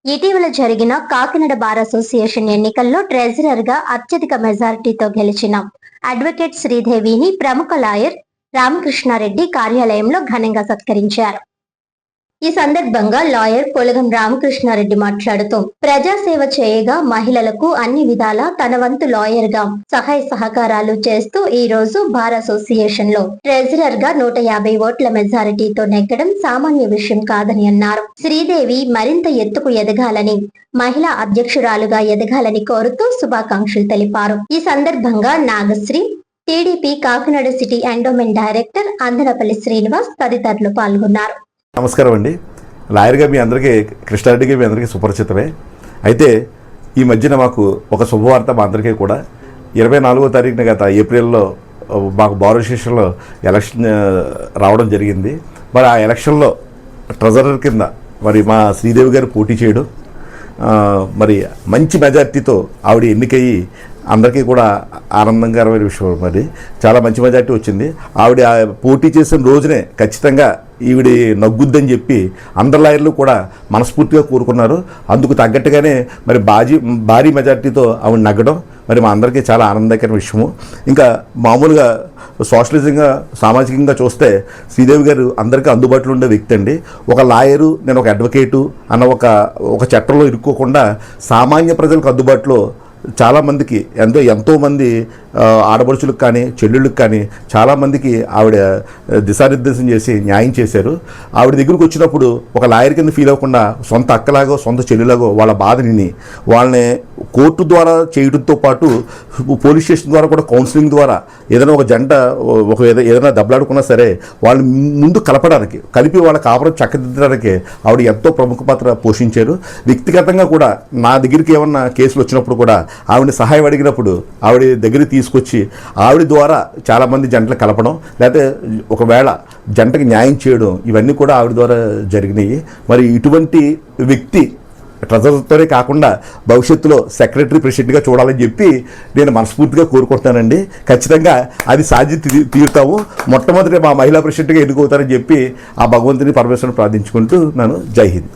ఇటీవల జరిగిన Kakinada bar association ఎన్నికల్లో ట్రెజరర్ గా అత్యధిక మెజారిటీతో గెలిచిన అడ్వకేట్ శ్రీదేవిని ప్రముఖ లాయర్ రామకృష్ణారెడ్డి కార్యాలయంలో ఘనంగా సత్కరించారు. ఈ సందర్భంగా లాయర్ పొలగం రామకృష్ణారెడ్డి మాట్లాడుతూ ప్రజాసేవ చేయగా మహిళలకు అన్ని విధాలా తన వంతు లాయర్ గా సహాయ సహకారాలు చేస్తూ ఈ రోజు బార్ అసోసియేషన్ లో ట్రెజరర్ గా 150 ఓట్ల మెజారిటీతో నెగ్గడం సామాన్య విషయం కాదని అన్నారు. శ్రీదేవి మరింత ఎత్తుకు ఎదగాలని, మహిళా అధ్యక్షురాలుగా ఎదగాలని కోరుతూ శుభాకాంక్షలు తెలిపారు. ఈ సందర్భంగా Nagasri, TDP Kakinada city endowment director Andanapalli Srinivas తదితరులు పాల్గొన్నారు. నమస్కారం అండి. లాయర్గా మీ అందరికీ, కృష్ణారెడ్డిగా మీ అందరికీ సుపరిచితమే. అయితే ఈ మధ్యన మాకు ఒక శుభవార్త మా అందరికీ కూడా 24వ తారీఖున గత ఏప్రిల్లో మాకు బార్ అసోసియేషన్లో ఎలక్షన్ రావడం జరిగింది. మరి ఆ ఎలక్షన్లో ట్రెజరర్ కింద మరి మా శ్రీదేవి గారు పోటీ చేయడం, మరి మంచి మెజార్టీతో ఆవిడ ఎన్నికయ్యి అందరికీ కూడా ఆనందకరమైన విషయం. మరి చాలా మంచి మెజార్టీ వచ్చింది. ఆవిడ పోటీ చేసిన రోజునే ఖచ్చితంగా ఈవిడ నగ్గుద్దని చెప్పి అందరు లాయర్లు కూడా మనస్ఫూర్తిగా కోరుకున్నారు. అందుకు తగ్గట్టుగానే మరి భారీ మెజార్టీతో ఆవిడ నగ్గడం మరి మా అందరికీ చాలా ఆనందకరమైన విషయము. ఇంకా మామూలుగా సోషలిజంగా, సామాజికంగా చూస్తే శ్రీదేవి గారు అందరికీ అందుబాటులో ఉండే వ్యక్తి అండి. ఒక లాయరు, నేను ఒక అడ్వకేటు అన్న ఒక చట్టంలో ఇరుక్కోకుండా సామాన్య ప్రజలకు అందుబాటులో చాలామందికి ఎంతోమంది ఆడపడుచులకు కానీ చెల్లెళ్ళకి కానీ చాలామందికి ఆవిడ దిశానిర్దేశం చేసి న్యాయం చేశారు. ఆవిడ దగ్గరికి వచ్చినప్పుడు ఒక లాయర్ కింద ఫీల్ అవ్వకుండా సొంత అక్కలాగో సొంత చెల్లిలాగో వాళ్ళ బాధని వాళ్ళని కోర్టు ద్వారా చేయడంతో పాటు పోలీస్ స్టేషన్ ద్వారా కూడా కౌన్సిలింగ్ ద్వారా ఏదైనా ఒక జంట ఏదైనా దెబ్బలాడుకున్నా సరే వాళ్ళని ముందు కలిపి వాళ్ళ కాపురం చక్కదిద్దడానికి ఆవిడ ఎంతో ప్రముఖ పాత్ర పోషించారు. వ్యక్తిగతంగా కూడా నా దగ్గరికి ఏమన్నా కేసులు వచ్చినప్పుడు కూడా ఆవిడని సహాయం అడిగినప్పుడు ఆవిడ దగ్గరికి తీసుకొచ్చి ఆవిడ ద్వారా చాలామంది జంటలు కలపడం, లేకపోతే ఒకవేళ జంటకి న్యాయం చేయడం, ఇవన్నీ కూడా ఆవిడ ద్వారా జరిగినాయి. మరి ఇటువంటి వ్యక్తి ట్రెజరర్తోనే కాకుండా భవిష్యత్తులో సెక్రటరీ ప్రెసిడెంట్గా చూడాలని చెప్పి నేను మనస్ఫూర్తిగా కోరుకుంటున్నానండి. ఖచ్చితంగా అది సాధ్యం తీరుతాము. మొట్టమొదటి మా మహిళా ప్రెసిడెంట్గా ఎన్నుకవుతారని చెప్పి ఆ భగవంతుని పరమేశ్వరుని ప్రార్థించుకుంటూ నన్ను జై హింద్.